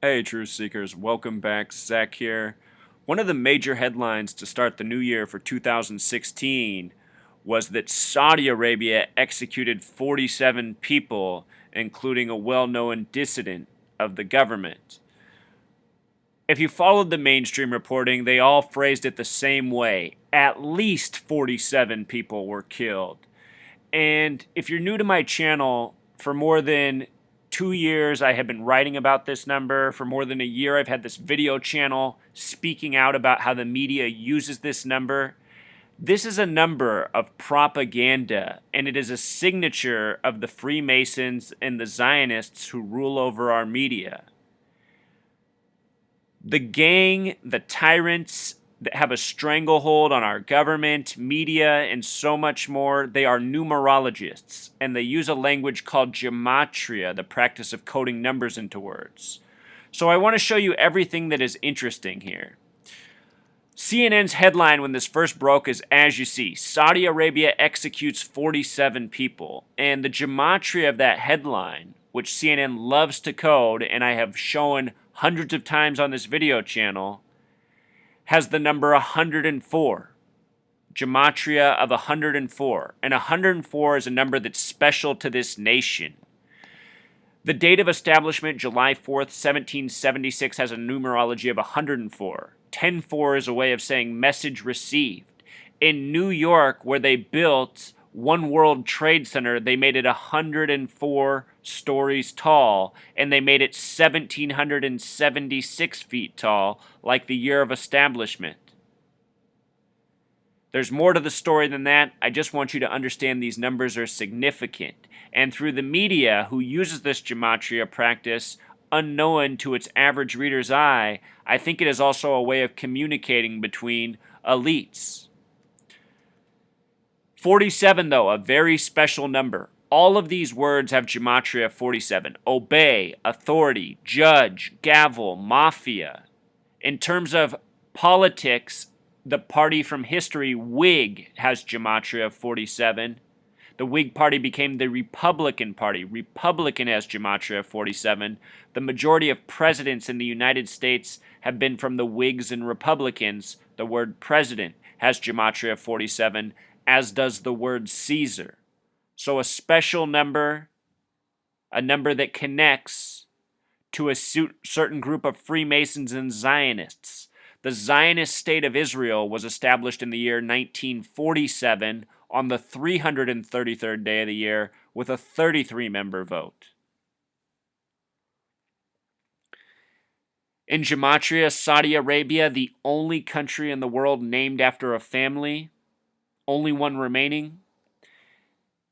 Hey, Truth Seekers, welcome back. Zach here. One of the major headlines to start the new year for 2016 was that Saudi Arabia executed 47 people, including a well known dissident of the government. If you followed the mainstream reporting, they all phrased it the same way. At least 47 people were killed. And if you're new to my channel, for more than 2 years, I have been writing about this number. For more than a year, I've had this video channel speaking out about how the media uses this number. This is a number of propaganda, and it is a signature of the Freemasons and the Zionists who rule over our media. The gang, the tyrants that have a stranglehold on our government, media, and so much more, they are numerologists, and they use a language called gematria, the practice of coding numbers into words. So I want to show you everything that is interesting here. CNN's headline when this first broke is, as you see, Saudi Arabia executes 47 people. And the gematria of that headline, which CNN loves to code, and I have shown hundreds of times on this video channel, has the number 104. Gematria of 104. And 104 is a number that's special to this nation. The date of establishment, July 4th, 1776, has a numerology of 104. 10-4 is a way of saying message received. In New York, where they built One World Trade Center, they made it 104 stories tall, and they made it 1,776 feet tall, like the year of establishment. There's more to the story than that. I just want you to understand these numbers are significant. And through the media, who uses this gematria practice, unknown to its average reader's eye, I think it is also a way of communicating between elites. 47, though, a very special number. All of these words have gematria 47. Obey, authority, judge, gavel, mafia. In terms of politics, the party from history, Whig, has gematria 47. The Whig Party became the Republican Party. Republican has gematria 47. The majority of presidents in the United States have been from the Whigs and Republicans. The word president has gematria 47, as does the word Caesar. So a special number, a number that connects to a certain group of Freemasons and Zionists. The Zionist state of Israel was established in the year 1947 on the 333rd day of the year with a 33-member vote. In gematria, Saudi Arabia, the only country in the world named after a family, only one remaining.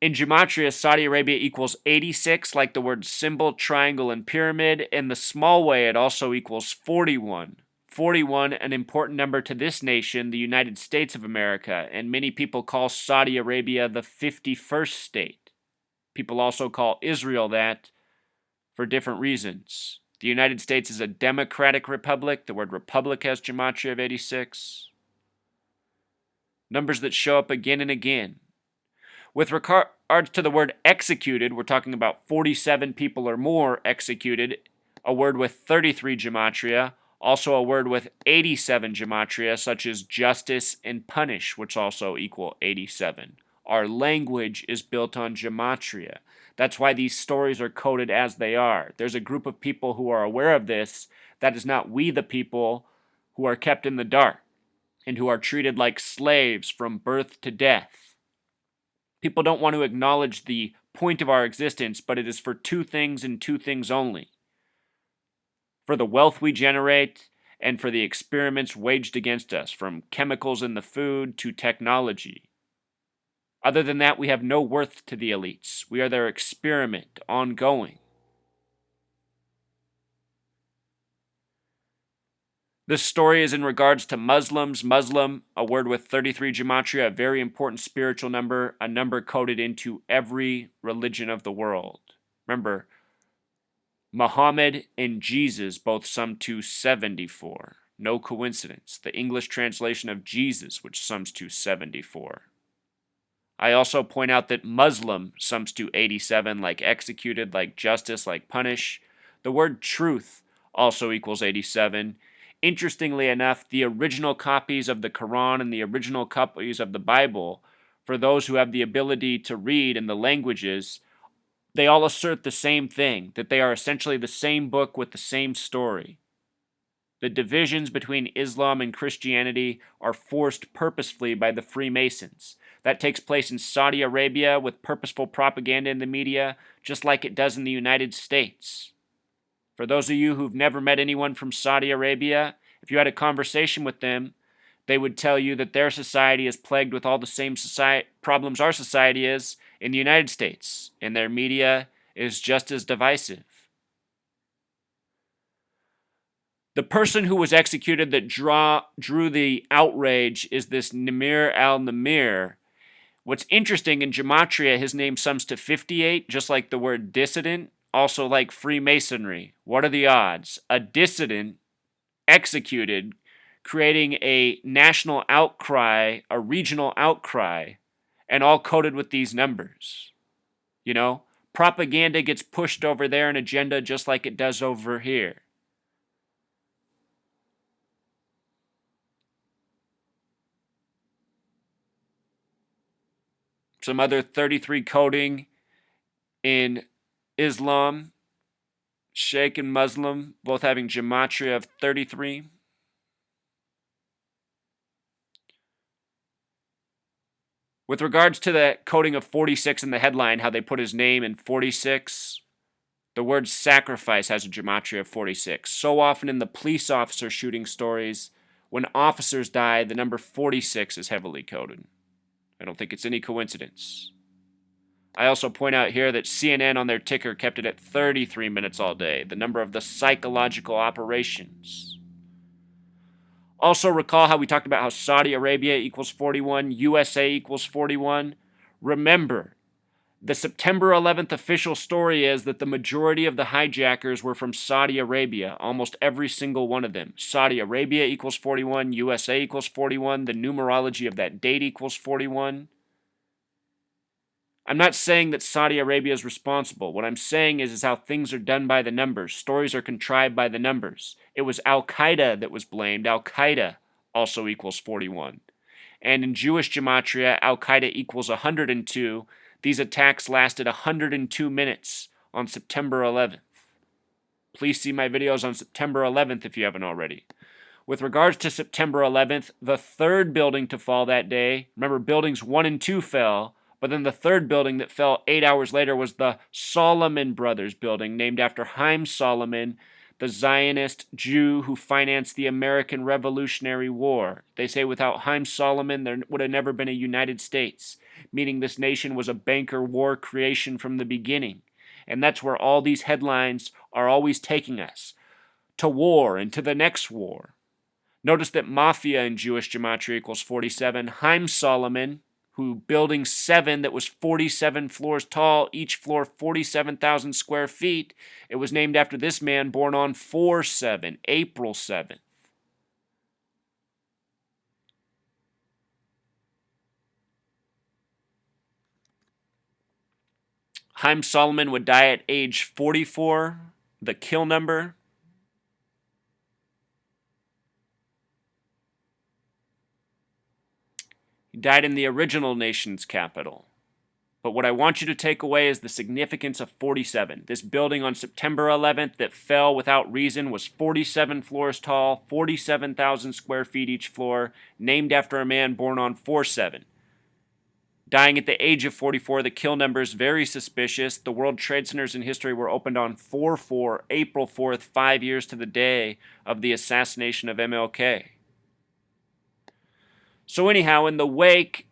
In gematria, Saudi Arabia equals 86, like the words symbol, triangle, and pyramid. In the small way, it also equals 41. 41, an important number to this nation, the United States of America, and many people call Saudi Arabia the 51st state. People also call Israel that for different reasons. The United States is a democratic republic. The word republic has gematria of 86. Numbers that show up again and again. With regards to the word executed, we're talking about 47 people or more executed, a word with 33 gematria, also a word with 87 gematria, such as justice and punish, which also equal 87. Our language is built on gematria. That's why these stories are coded as they are. There's a group of people who are aware of this. That is not we, the people, who are kept in the dark and who are treated like slaves from birth to death. People don't want to acknowledge the point of our existence, but it is for two things and two things only. For the wealth we generate and for the experiments waged against us, from chemicals in the food to technology. Other than that, we have no worth to the elites. We are their experiment, ongoing. This story is in regards to Muslims. Muslim, a word with 33 gematria, a very important spiritual number, a number coded into every religion of the world. Remember, Muhammad and Jesus both sum to 74. No coincidence. The English translation of Jesus, which sums to 74. I also point out that Muslim sums to 87, like executed, like justice, like punish. The word truth also equals 87. Interestingly enough, the original copies of the Quran and the original copies of the Bible, for those who have the ability to read in the languages, they all assert the same thing, that they are essentially the same book with the same story. The divisions between Islam and Christianity are forced purposefully by the Freemasons. That takes place in Saudi Arabia with purposeful propaganda in the media, just like it does in the United States. For those of you who've never met anyone from Saudi Arabia, if you had a conversation with them, they would tell you that their society is plagued with all the same problems our society is in the United States, and their media is just as divisive. The person who was executed that drew the outrage is this Nimr al-Nimr. What's interesting, in Gematria, his name sums to 58, just like the word dissident, also like Freemasonry. What are the odds? A dissident executed, creating a national outcry, a regional outcry, and all coded with these numbers. You know, propaganda gets pushed over there, an agenda just like it does over here. Some other 33 coding in Islam, Sheikh and Muslim, both having gematria of 33. With regards to the coding of 46 in the headline, how they put his name in 46, the word sacrifice has a gematria of 46. So often in the police officer shooting stories, when officers die, the number 46 is heavily coded. I don't think it's any coincidence. I also point out here that CNN on their ticker kept it at 33 minutes all day, the number of the psychological operations. Also recall how we talked about how Saudi Arabia equals 41, USA equals 41. Remember, the September 11th official story is that the majority of the hijackers were from Saudi Arabia, almost every single one of them. Saudi Arabia equals 41, USA equals 41, the numerology of that date equals 41. I'm not saying that Saudi Arabia is responsible. What I'm saying is how things are done by the numbers. Stories are contrived by the numbers. It was Al-Qaeda that was blamed. Al-Qaeda also equals 41. And in Jewish gematria, Al-Qaeda equals 102. These attacks lasted 102 minutes on September 11th. Please see my videos on September 11th if you haven't already. With regards to September 11th, the third building to fall that day, remember buildings 1 and 2 fell, but then the third building that fell 8 hours later was the Solomon Brothers building, named after Haim Solomon, the Zionist Jew who financed the American Revolutionary War. They say without Haim Solomon, there would have never been a United States, meaning this nation was a banker war creation from the beginning. And that's where all these headlines are always taking us, to war and to the next war. Notice that Mafia in Jewish gematria equals 47. Haim Solomon, who building 7 that was 47 floors tall, each floor 47,000 square feet. It was named after this man born on 4/7, April 7th. Haim Solomon would die at age 44, the kill number. He died in the original nation's capital. But what I want you to take away is the significance of 47. This building on September 11th that fell without reason was 47 floors tall, 47,000 square feet each floor, named after a man born on 4/7. Dying at the age of 44, the kill number is very suspicious. The World Trade Centers in history were opened on 4/4, April 4th, 5 years to the day of the assassination of MLK. So anyhow, in the wake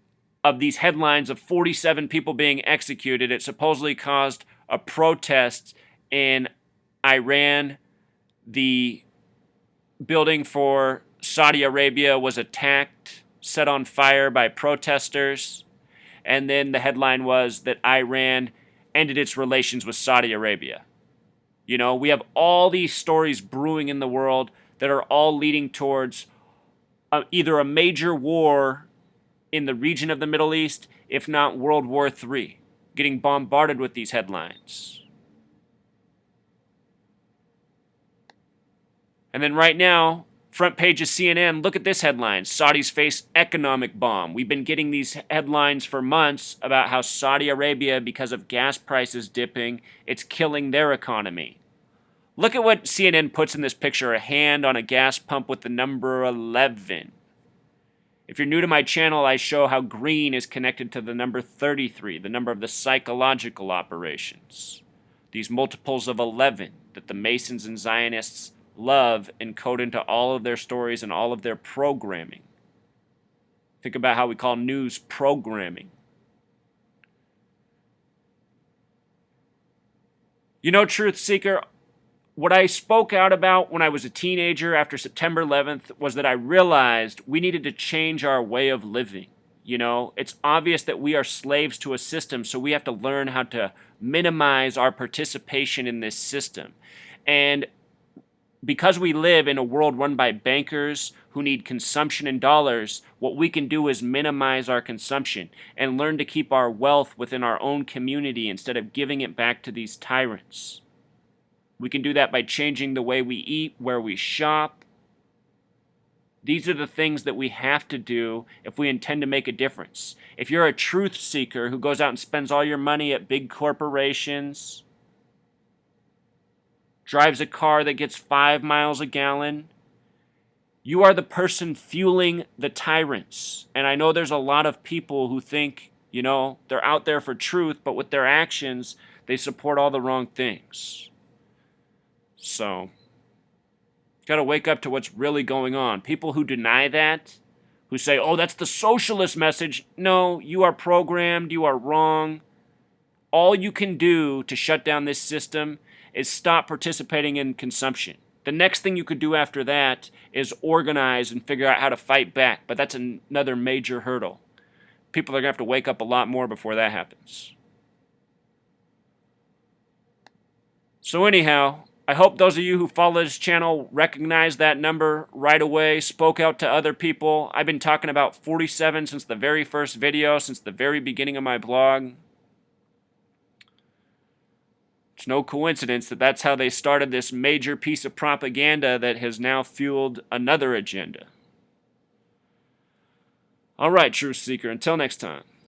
of these headlines of 47 people being executed, it supposedly caused a protest in Iran. The building for Saudi Arabia was attacked, set on fire by protesters. And then the headline was that Iran ended its relations with Saudi Arabia. You know, we have all these stories brewing in the world that are all leading towards either a major war in the region of the Middle East, if not World War III, getting bombarded with these headlines. And then right now, front page of CNN, look at this headline: Saudis face economic bomb. We've been getting these headlines for months about how Saudi Arabia, because of gas prices dipping, it's killing their economy. Look at what CNN puts in this picture: a hand on a gas pump with the number 11. If you're new to my channel, I show how green is connected to the number 33, the number of the psychological operations. These multiples of 11 that the Masons and Zionists love and code into all of their stories and all of their programming. Think about how we call news programming. You know, Truth Seeker, what I spoke out about when I was a teenager after September 11th was that I realized we needed to change our way of living. You know, it's obvious that we are slaves to a system, so we have to learn how to minimize our participation in this system. And because we live in a world run by bankers who need consumption in dollars, what we can do is minimize our consumption and learn to keep our wealth within our own community instead of giving it back to these tyrants. We can do that by changing the way we eat, where we shop. These are the things that we have to do if we intend to make a difference. If you're a truth seeker who goes out and spends all your money at big corporations, drives a car that gets 5 miles a gallon, you are the person fueling the tyrants. And I know there's a lot of people who think, you know, they're out there for truth, but with their actions, they support all the wrong things. So, got to wake up to what's really going on. People who deny that, who say, oh, that's the socialist message. No, you are programmed, you are wrong. All you can do to shut down this system is stop participating in consumption. The next thing you could do after that is organize and figure out how to fight back, but that's another major hurdle. People are going to have to wake up a lot more before that happens. So anyhow, I hope those of you who follow this channel recognize that number right away, spoke out to other people. I've been talking about 47 since the very first video, since the very beginning of my blog. It's no coincidence that that's how they started this major piece of propaganda that has now fueled another agenda. All right, Truth Seeker, until next time.